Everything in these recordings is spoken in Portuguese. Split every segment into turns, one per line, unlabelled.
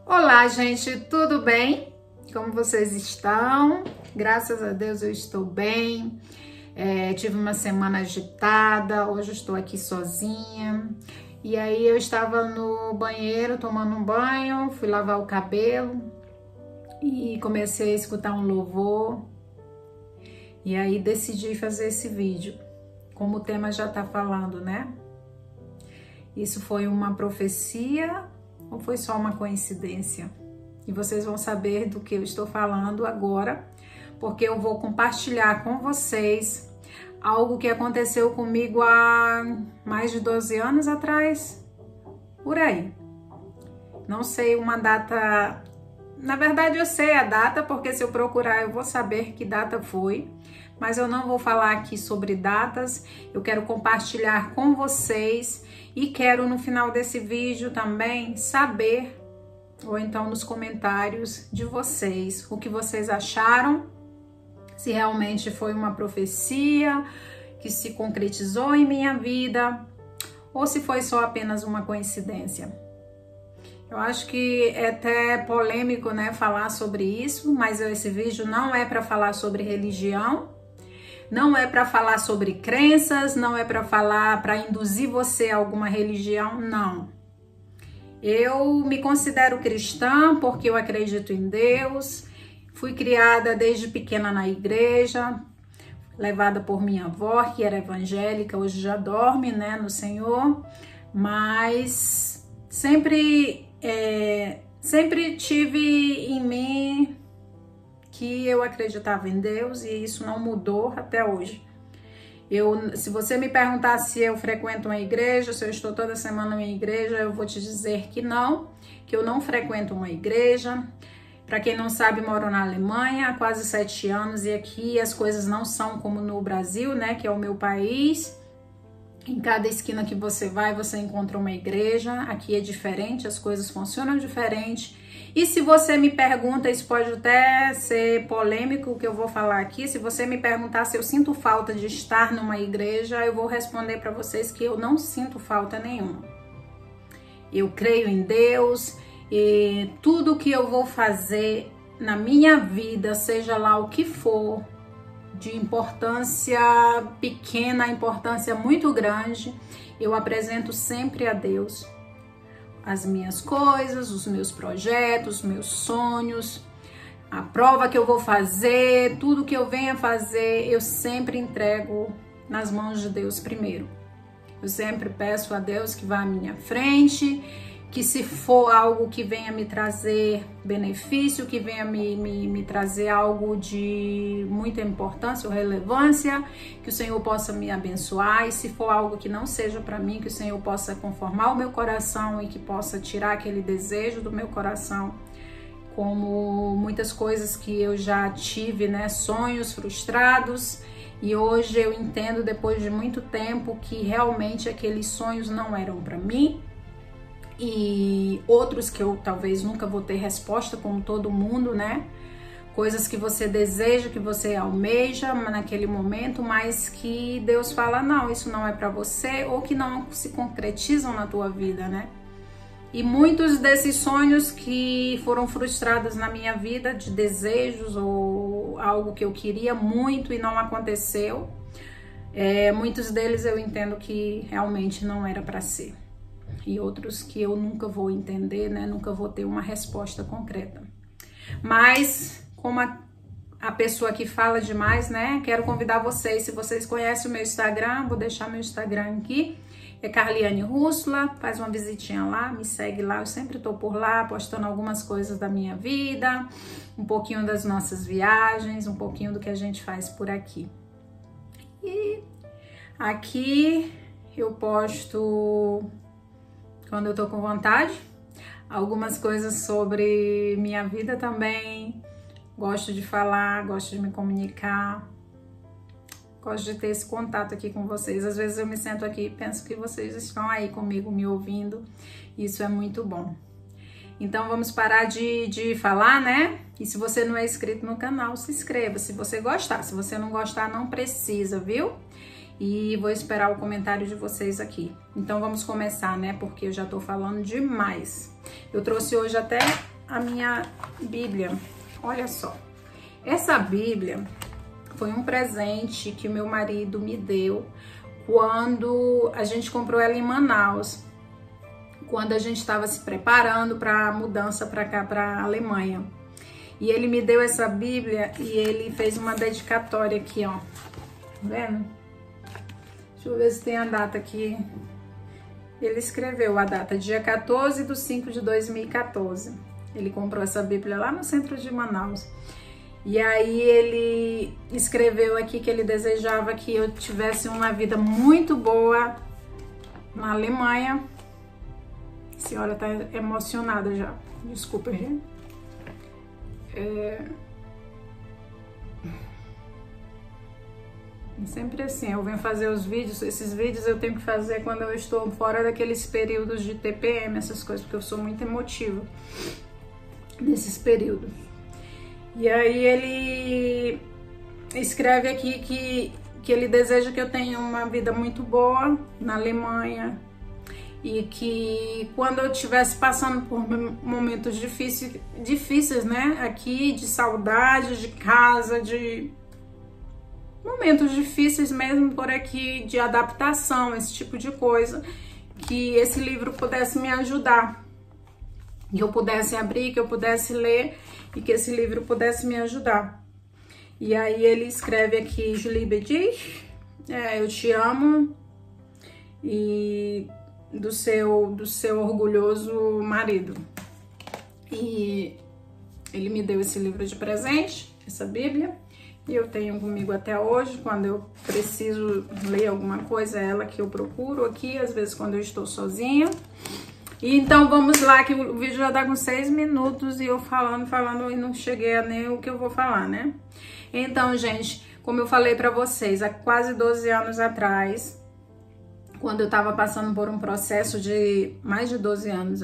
Olá, gente, tudo bem? Como vocês estão? Graças a Deus eu estou bem. Tive uma semana agitada, hoje eu estou aqui sozinha. E aí eu estava no banheiro tomando um banho, fui lavar o cabelo e comecei a escutar um louvor. E aí decidi fazer esse vídeo, como o tema já tá falando, né? Isso foi uma profecia ou foi só uma coincidência? E vocês vão saber do que eu estou falando agora, porque eu vou compartilhar com vocês algo que aconteceu comigo há mais de 12 anos atrás, por aí. Não sei uma data, na verdade eu sei a data, porque se eu procurar eu vou saber que data foi, mas eu não vou falar aqui sobre datas, eu quero compartilhar com vocês e quero no final desse vídeo também saber, ou então nos comentários de vocês, o que vocês acharam, se realmente foi uma profecia que se concretizou em minha vida, ou se foi só apenas uma coincidência. Eu acho que é até polêmico, né, falar sobre isso, mas esse vídeo não é para falar sobre religião, não é para falar sobre crenças, não é para falar, para induzir você a alguma religião, não. Eu me considero cristã porque eu acredito em Deus, fui criada desde pequena na igreja, levada por minha avó, que era evangélica, hoje já dorme, né, no Senhor, mas sempre tive em mim que eu acreditava em Deus e isso não mudou até hoje. Se você me perguntar se eu frequento uma igreja, se eu estou toda semana em uma igreja, eu vou te dizer que eu não frequento uma igreja. Para quem não sabe, moro na Alemanha há quase 7 anos e aqui as coisas não são como no Brasil, né, que é o meu país. Em cada esquina que você vai, você encontra uma igreja. Aqui é diferente, as coisas funcionam diferente. E se você me pergunta, isso pode até ser polêmico o que eu vou falar aqui, se você me perguntar se eu sinto falta de estar numa igreja, eu vou responder para vocês que eu não sinto falta nenhuma. Eu creio em Deus e tudo que eu vou fazer na minha vida, seja lá o que for, de importância pequena, importância muito grande, eu apresento sempre a Deus as minhas coisas, os meus projetos, os meus sonhos, a prova que eu vou fazer, tudo que eu venha fazer, eu sempre entrego nas mãos de Deus primeiro. Eu sempre peço a Deus que vá à minha frente, que se for algo que venha me trazer benefício, que venha me trazer algo de muita importância ou relevância, que o Senhor possa me abençoar, e se for algo que não seja para mim, que o Senhor possa conformar o meu coração e que possa tirar aquele desejo do meu coração, como muitas coisas que eu já tive, né, sonhos frustrados, e hoje eu entendo, depois de muito tempo, que realmente aqueles sonhos não eram para mim, e outros que eu talvez nunca vou ter resposta, como todo mundo, né? Coisas que você deseja, que você almeja naquele momento, mas que Deus fala, não, isso não é para você, ou que não se concretizam na tua vida, né? E muitos desses sonhos que foram frustrados na minha vida, de desejos ou algo que eu queria muito e não aconteceu, muitos deles eu entendo que realmente não era para ser. E outros que eu nunca vou entender, né? Nunca vou ter uma resposta concreta. Mas, como a pessoa que fala demais, né? Quero convidar vocês, se vocês conhecem o meu Instagram, vou deixar meu Instagram aqui, é Carliane Rússula, faz uma visitinha lá, me segue lá, eu sempre tô por lá, postando algumas coisas da minha vida, um pouquinho das nossas viagens, um pouquinho do que a gente faz por aqui. E aqui eu posto, quando eu tô com vontade, algumas coisas sobre minha vida também. Gosto de falar, gosto de me comunicar, gosto de ter esse contato aqui com vocês. Às vezes eu me sento aqui e penso que vocês estão aí comigo, me ouvindo. Isso é muito bom. Então vamos parar de falar, né? E se você não é inscrito no canal, se inscreva, se você gostar. Se você não gostar, não precisa, viu? E vou esperar o comentário de vocês aqui. Então vamos começar, né? Porque eu já tô falando demais. Eu trouxe hoje até a minha Bíblia. Olha só. Essa Bíblia foi um presente que o meu marido me deu quando a gente comprou ela em Manaus. Quando a gente estava se preparando para a mudança para cá, para a Alemanha. E ele me deu essa Bíblia e ele fez uma dedicatória aqui, ó. Tá vendo? Deixa eu ver se tem a data aqui. Ele escreveu a data, dia 14/5/2014. Ele comprou essa Bíblia lá no centro de Manaus. E aí ele escreveu aqui que ele desejava que eu tivesse uma vida muito boa na Alemanha. A senhora tá emocionada já. Desculpa, gente. Sempre assim, eu venho fazer os vídeos. Esses vídeos eu tenho que fazer quando eu estou fora daqueles períodos de TPM, essas coisas, porque eu sou muito emotiva nesses períodos. E aí ele escreve aqui que ele deseja que eu tenha uma vida muito boa na Alemanha. E que quando eu estivesse passando por momentos difíceis, né, aqui, de saudade, de casa, de momentos difíceis mesmo por aqui, de adaptação, esse tipo de coisa, que esse livro pudesse me ajudar, que eu pudesse abrir, que eu pudesse ler e que esse livro pudesse me ajudar. E aí ele escreve aqui, Julie Bedich, eu te amo, e do seu orgulhoso marido. E ele me deu esse livro de presente, essa Bíblia, e eu tenho comigo até hoje. Quando eu preciso ler alguma coisa, é ela que eu procuro aqui, às vezes quando eu estou sozinha. E então vamos lá, que o vídeo já tá com 6 minutos e eu falando e não cheguei a nem o que eu vou falar, né? Então, gente, como eu falei pra vocês, há quase 12 anos atrás, quando eu tava passando por um processo de mais de 12 anos,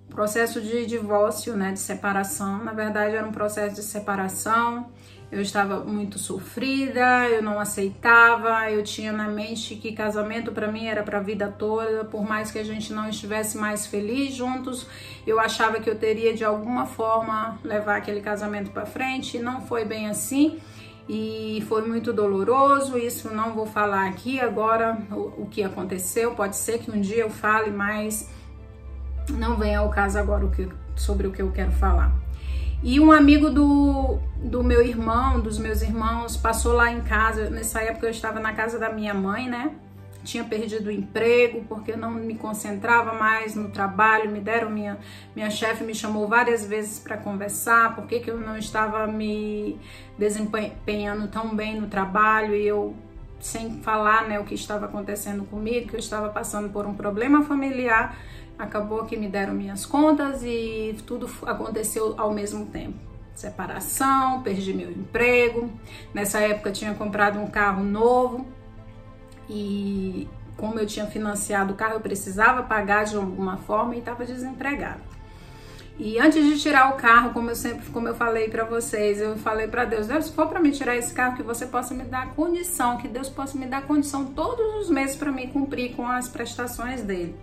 processo de divórcio, né, de separação. Na verdade, era um processo de separação. Eu estava muito sofrida, eu não aceitava, eu tinha na mente que casamento para mim era para a vida toda, por mais que a gente não estivesse mais feliz juntos, eu achava que eu teria de alguma forma levar aquele casamento para frente, e não foi bem assim. E foi muito doloroso. Isso não vou falar aqui agora o que aconteceu, pode ser que um dia eu fale, mas não vem ao caso agora sobre o que eu quero falar. E um amigo do meu irmão, dos meus irmãos, passou lá em casa. Nessa época eu estava na casa da minha mãe, né? Tinha perdido o emprego porque eu não me concentrava mais no trabalho. Me deram, minha chefe me chamou várias vezes para conversar, porque que eu não estava me desempenhando tão bem no trabalho, e eu sem falar, né, o que estava acontecendo comigo, que eu estava passando por um problema familiar. Acabou que me deram minhas contas e tudo aconteceu ao mesmo tempo. Separação, perdi meu emprego. Nessa época eu tinha comprado um carro novo e como eu tinha financiado o carro, eu precisava pagar de alguma forma e estava desempregada. E antes de tirar o carro, como eu falei para vocês, eu falei para Deus, se for para me tirar esse carro, que você possa me dar condição, que Deus possa me dar condição todos os meses para me cumprir com as prestações dele.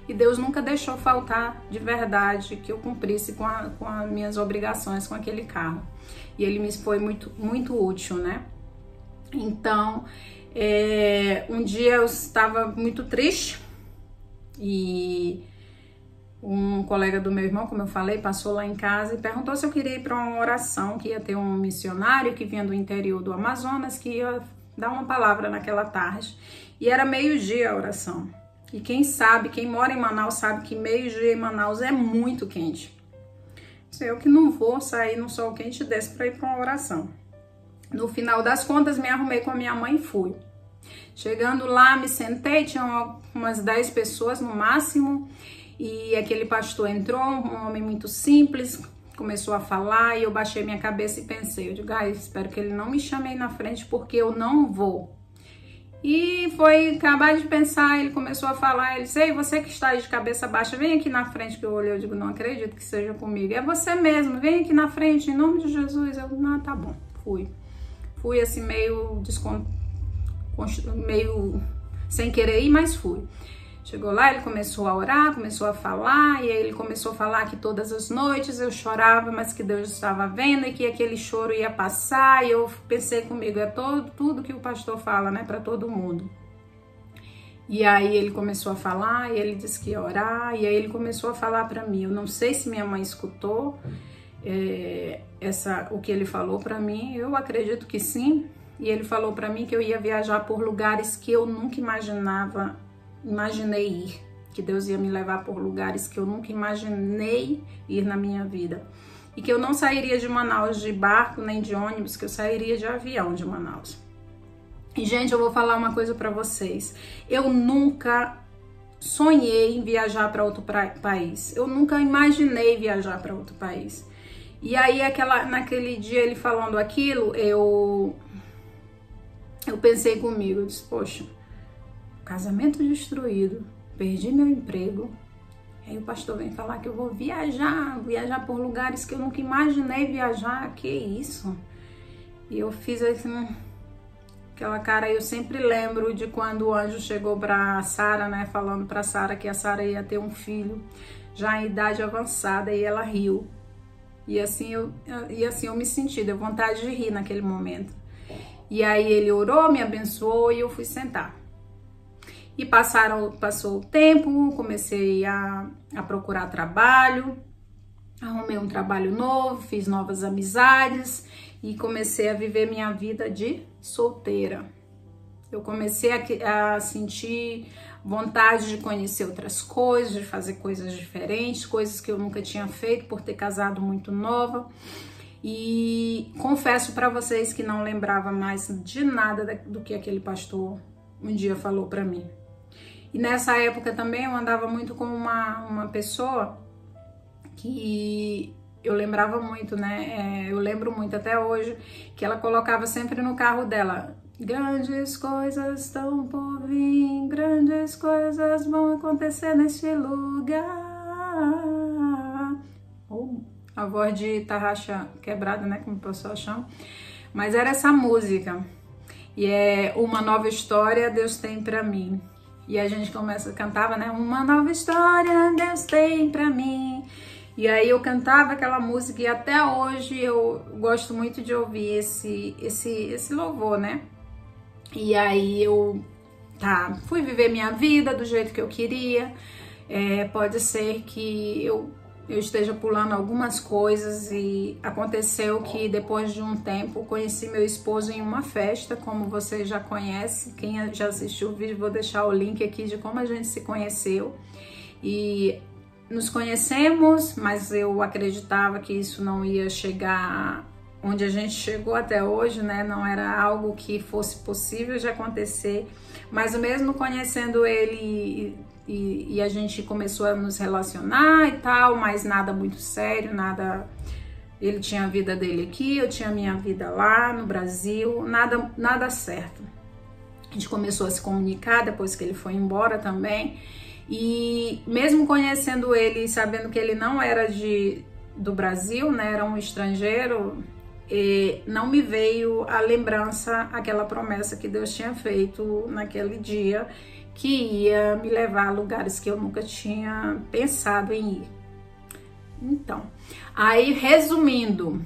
E Deus nunca deixou faltar de verdade que eu cumprisse com as minhas obrigações com aquele carro. E ele me foi muito, muito útil, né? Então, um dia eu estava muito triste e um colega do meu irmão, como eu falei, passou lá em casa e perguntou se eu queria ir para uma oração, que ia ter um missionário que vinha do interior do Amazonas, que ia dar uma palavra naquela tarde. E era meio-dia a oração. E quem sabe, quem mora em Manaus sabe que meio-dia em Manaus é muito quente. Eu que não vou sair no sol quente desse para ir para uma oração. No final das contas, me arrumei com a minha mãe e fui. Chegando lá, me sentei, tinha umas 10 pessoas no máximo, e aquele pastor entrou, um homem muito simples, começou a falar, e eu baixei minha cabeça e pensei, eu digo, espero que ele não me chame aí na frente, porque eu não vou. E foi acabar de pensar, ele começou a falar, ele disse, ei, você que está aí de cabeça baixa, vem aqui na frente, que eu olhei, eu digo, não acredito que seja comigo, é você mesmo, vem aqui na frente, em nome de Jesus. Eu, não, tá bom, fui assim meio sem querer ir, mas fui. Chegou lá, ele começou a orar, começou a falar, e aí ele começou a falar que todas as noites eu chorava, mas que Deus estava vendo e que aquele choro ia passar. E eu pensei comigo, é tudo que o pastor fala, né, para todo mundo. E aí ele começou a falar, e ele disse que ia orar, e aí ele começou a falar para mim. Eu não sei se minha mãe escutou o que ele falou para mim, eu acredito que sim. E ele falou para mim que eu ia viajar por lugares que eu nunca imaginei ir, que Deus ia me levar por lugares que eu nunca imaginei ir na minha vida, e que eu não sairia de Manaus de barco nem de ônibus, que eu sairia de avião de Manaus. E gente, eu vou falar uma coisa para vocês, eu nunca sonhei em viajar para outro país, eu nunca imaginei viajar para outro país. E aí naquele dia ele falando aquilo, eu pensei comigo, eu disse, poxa, casamento destruído, perdi meu emprego, aí o pastor vem falar que eu vou viajar por lugares que eu nunca imaginei viajar, que isso? E eu fiz assim, aquela cara. Eu sempre lembro de quando o anjo chegou para Sara, né, falando para Sara que a Sara ia ter um filho, já em idade avançada, e ela riu. E assim eu me senti, deu vontade de rir naquele momento. E aí ele orou, me abençoou e eu fui sentar. E passou o tempo, comecei a procurar trabalho, arrumei um trabalho novo, fiz novas amizades e comecei a viver minha vida de solteira. Eu comecei a sentir vontade de conhecer outras coisas, de fazer coisas diferentes, coisas que eu nunca tinha feito por ter casado muito nova. E confesso para vocês que não lembrava mais de nada do que aquele pastor um dia falou para mim. E nessa época também eu andava muito com uma pessoa que eu lembrava muito, né? Eu lembro muito até hoje, que ela colocava sempre no carro dela: grandes coisas estão por vir, grandes coisas vão acontecer neste lugar. A voz de tarraxa quebrada, né? Como o pessoal chama. Mas era essa música. E é uma nova história Deus tem pra mim. E a gente cantava, né? Uma nova história Deus tem pra mim. E aí eu cantava aquela música e até hoje eu gosto muito de ouvir esse louvor, né? E aí eu fui viver minha vida do jeito que eu queria. Pode ser que eu esteja pulando algumas coisas, e aconteceu que depois de um tempo conheci meu esposo em uma festa, como você já conhece. Quem já assistiu o vídeo, vou deixar o link aqui de como a gente se conheceu. E nos conhecemos, mas eu acreditava que isso não ia chegar onde a gente chegou até hoje, né? Não era algo que fosse possível de acontecer, mas mesmo conhecendo ele e a gente começou a nos relacionar e tal, mas nada muito sério, nada. Ele tinha a vida dele aqui, eu tinha a minha vida lá no Brasil, nada certo. A gente começou a se comunicar depois que ele foi embora também, e mesmo conhecendo ele, sabendo que ele não era do Brasil, né, era um estrangeiro, não me veio a lembrança, aquela promessa que Deus tinha feito naquele dia, que ia me levar a lugares que eu nunca tinha pensado em ir. Então, aí resumindo,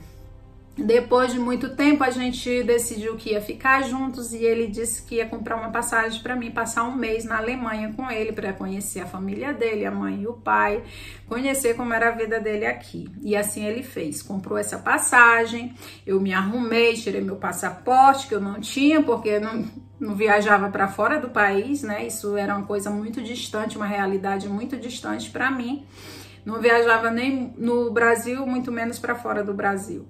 depois de muito tempo a gente decidiu que ia ficar juntos, e ele disse que ia comprar uma passagem para mim passar um mês na Alemanha com ele, para conhecer a família dele, a mãe e o pai, conhecer como era a vida dele aqui. E assim ele fez, comprou essa passagem, eu me arrumei, tirei meu passaporte, que eu não tinha, porque não viajava para fora do país, né? Isso era uma coisa muito distante, uma realidade muito distante para mim. Não viajava nem no Brasil, muito menos para fora do Brasil.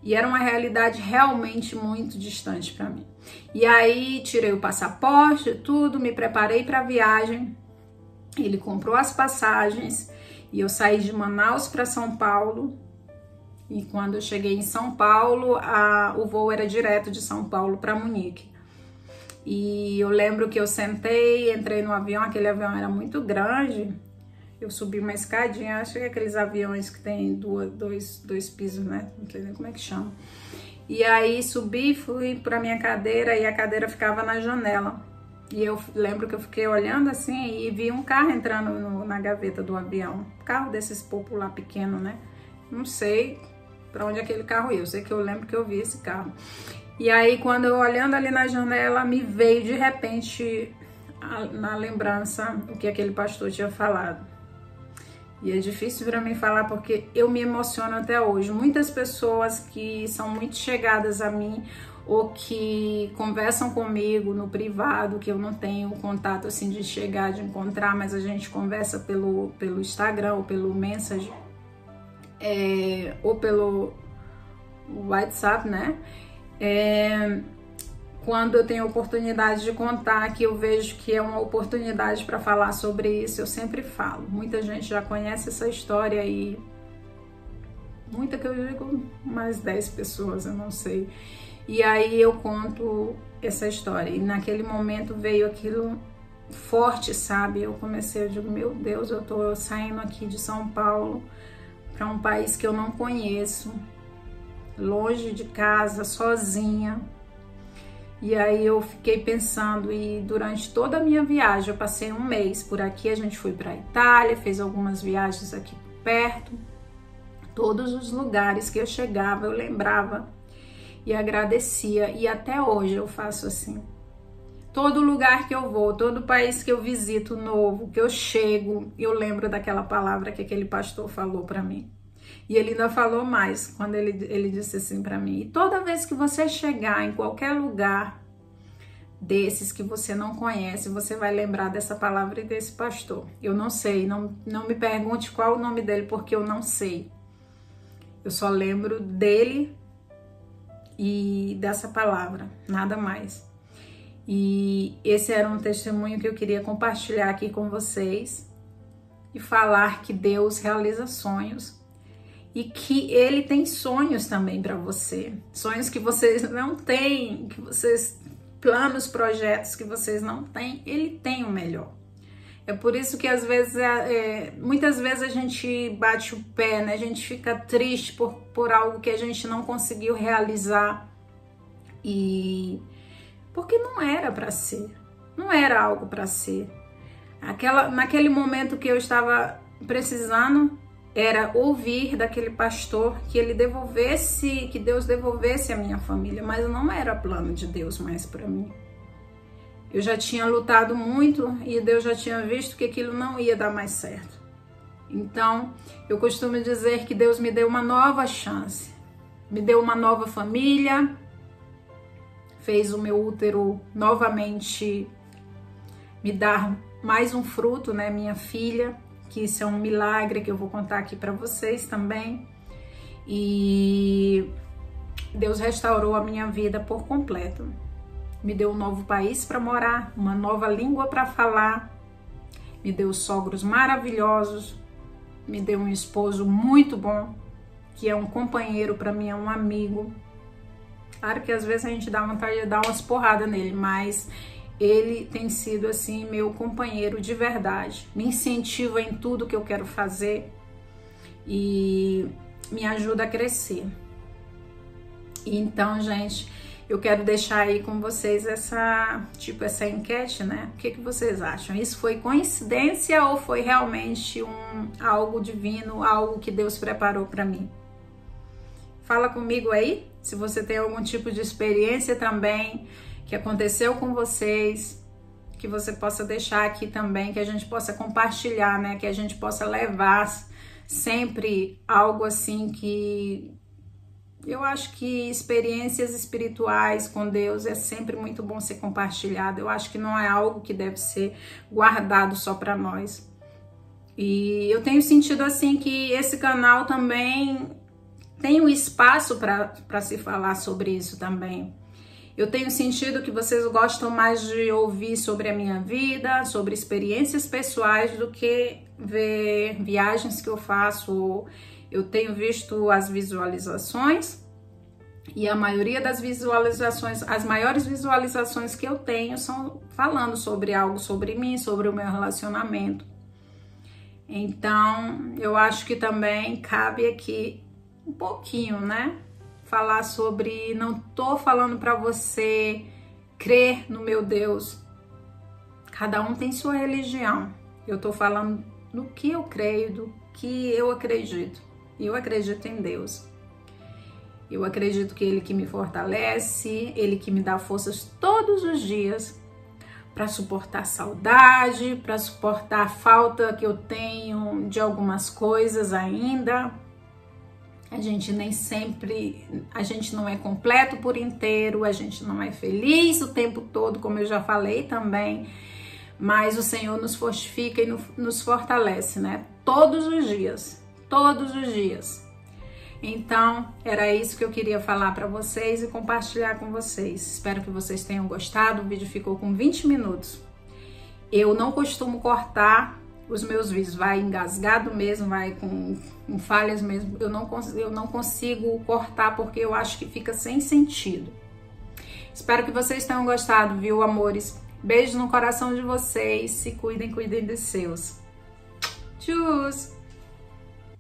E era uma realidade realmente muito distante para mim. E aí tirei o passaporte, tudo, me preparei para a viagem. Ele comprou as passagens e eu saí de Manaus para São Paulo. E quando eu cheguei em São Paulo, o voo era direto de São Paulo para Munique. E eu lembro que eu sentei, entrei no avião, aquele avião era muito grande. Eu subi uma escadinha, acho que é aqueles aviões que tem dois pisos, né? Não sei nem como é que chama. E aí subi, fui pra minha cadeira, e a cadeira ficava na janela. E eu lembro que eu fiquei olhando assim e vi um carro entrando na gaveta do avião. Um carro desses popular pequeno, né? Não sei para onde aquele carro ia. Eu sei que eu lembro que eu vi esse carro. E aí, quando eu olhando ali na janela, me veio de repente na lembrança o que aquele pastor tinha falado. E é difícil para mim falar porque eu me emociono até hoje. Muitas pessoas que são muito chegadas a mim ou que conversam comigo no privado, que eu não tenho contato assim de chegar, de encontrar, mas a gente conversa pelo Instagram ou pelo Message, ou pelo WhatsApp, né? Quando eu tenho oportunidade de contar, que eu vejo que é uma oportunidade para falar sobre isso, eu sempre falo. Muita gente já conhece essa história e muita que eu digo, mais 10 pessoas, eu não sei. E aí eu conto essa história. E naquele momento veio aquilo forte, sabe? Eu digo, meu Deus, eu tô saindo aqui de São Paulo para um país que eu não conheço, longe de casa, sozinha. E aí eu fiquei pensando, e durante toda a minha viagem, eu passei um mês por aqui, a gente foi para a Itália, fez algumas viagens aqui perto. Todos os lugares que eu chegava, eu lembrava e agradecia, e até hoje eu faço assim. Todo lugar que eu vou, todo país que eu visito novo, que eu chego, eu lembro daquela palavra que aquele pastor falou para mim. E ele ainda falou mais, quando ele disse assim para mim: e toda vez que você chegar em qualquer lugar desses que você não conhece, você vai lembrar dessa palavra e desse pastor. Eu não sei, não me pergunte qual é o nome dele, porque eu não sei. Eu só lembro dele e dessa palavra, nada mais. E esse era um testemunho que eu queria compartilhar aqui com vocês e falar que Deus realiza sonhos e que Ele tem sonhos também para você. Sonhos que vocês não têm, que vocês, planos, projetos que vocês não têm, Ele tem o melhor. É por isso que às vezes, muitas vezes a gente bate o pé, né? A gente fica triste por algo que a gente não conseguiu realizar. E porque não era para ser, não era algo para ser. Naquele momento que eu estava precisando, era ouvir daquele pastor que ele devolvesse, que Deus devolvesse a minha família, mas não era plano de Deus mais para mim. Eu já tinha lutado muito e Deus já tinha visto que aquilo não ia dar mais certo. Então, eu costumo dizer que Deus me deu uma nova chance, me deu uma nova família, fez o meu útero novamente me dar mais um fruto, né, minha filha, que isso é um milagre que eu vou contar aqui para vocês também. E Deus restaurou a minha vida por completo. Me deu um novo país para morar, uma nova língua para falar, me deu sogros maravilhosos, me deu um esposo muito bom, que é um companheiro para mim, é um amigo. Claro que às vezes a gente dá vontade de dar umas porradas nele, mas ele tem sido assim meu companheiro de verdade. Me incentiva em tudo que eu quero fazer e me ajuda a crescer. E então, gente, eu quero deixar aí com vocês essa enquete, né? O que vocês acham? Isso foi coincidência ou foi realmente algo divino, algo que Deus preparou para mim? Fala comigo aí, se você tem algum tipo de experiência também que aconteceu com vocês, que você possa deixar aqui também, que a gente possa compartilhar, né? Que a gente possa levar sempre algo assim que... Eu acho que experiências espirituais com Deus é sempre muito bom ser compartilhado. Eu acho que não é algo que deve ser guardado só para nós. E eu tenho sentido assim que esse canal também tem um espaço para se falar sobre isso também. Eu tenho sentido que vocês gostam mais de ouvir sobre a minha vida, sobre experiências pessoais, do que ver viagens que eu faço. Eu tenho visto as visualizações e a maioria das visualizações, as maiores visualizações que eu tenho são falando sobre algo sobre mim, sobre o meu relacionamento. Então, eu acho que também cabe aqui um pouquinho, né? Falar sobre, não tô falando para você crer no meu Deus, Cada um tem sua religião. Eu tô falando do que eu creio, do que eu acredito. Eu acredito em Deus. Eu acredito que Ele que me fortalece, Ele que me dá forças todos os dias para suportar a saudade, para suportar a falta que eu tenho de algumas coisas ainda. A gente nem sempre, a gente não é completo por inteiro, a gente não é feliz o tempo todo, como eu já falei também, mas o Senhor nos fortifica e nos fortalece, né? Todos os dias, todos os dias. Então, era isso que eu queria falar para vocês e compartilhar com vocês. Espero que vocês tenham gostado. O vídeo ficou com 20 minutos. Eu não costumo cortar os meus vídeos. Vai engasgado mesmo, vai com falhas mesmo. Eu não consigo cortar porque eu acho que fica sem sentido. Espero que vocês tenham gostado, viu, amores? Beijo no coração de vocês. Se cuidem, cuidem dos seus. Tchau!